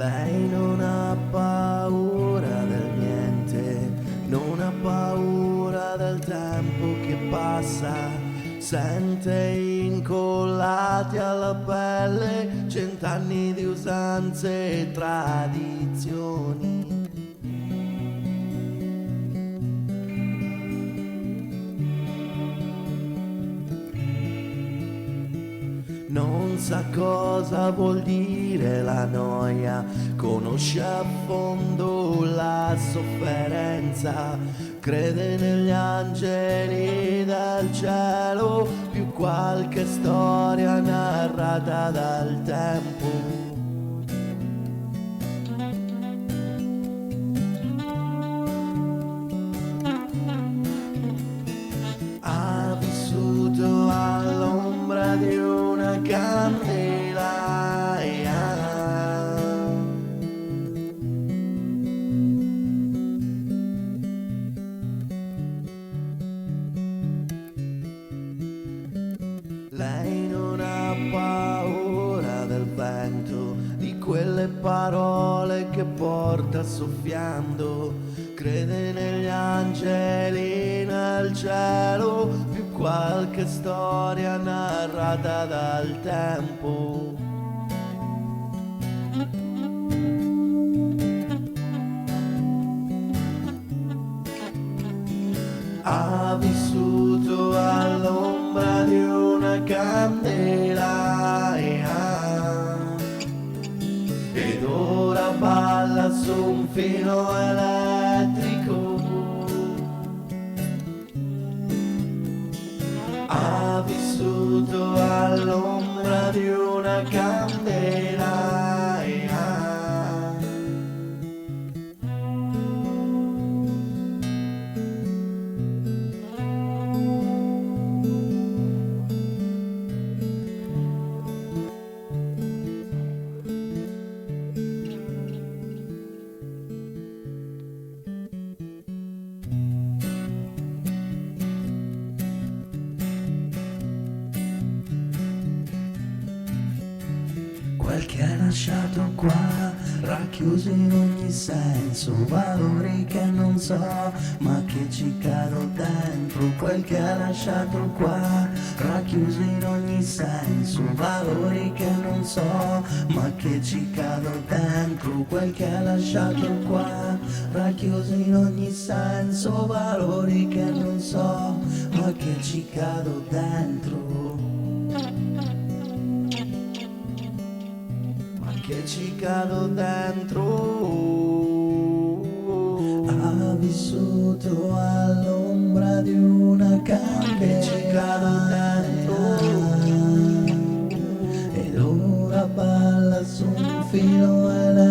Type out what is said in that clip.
Lei non ha paura del niente, non ha paura del tempo che passa, sente incollati alla pelle 100 anni di usanze e tradizioni. Non sa cosa vuol dire la noia, conosce a fondo la sofferenza, crede negli angeli del cielo, più qualche storia narrata dal tempo. Ha vissuto all'ombra di una candelaia, lei non ha paura del vento, di quelle parole che porta soffiando, crede negli angeli nel cielo, più qualche storia narrata dal tempo. Ha vissuto all'ombra di una candelaia ed ora balla su un filo elettrico. Ha vissuto all'ombra di una candelaia. Quel che hai lasciato qua, racchiuso in ogni senso, valori che non so, ma che ci cado dentro. Quel che hai lasciato qua, racchiuso in ogni senso, valori che non so, ma che ci cado dentro. Quel che hai lasciato qua, racchiuso in ogni senso, valori che non so, ma che ci cado dentro. Che ci cado dentro. Ha vissuto all'ombra di una candela, che ci cado dentro, ed ora balla su un filo elettrico.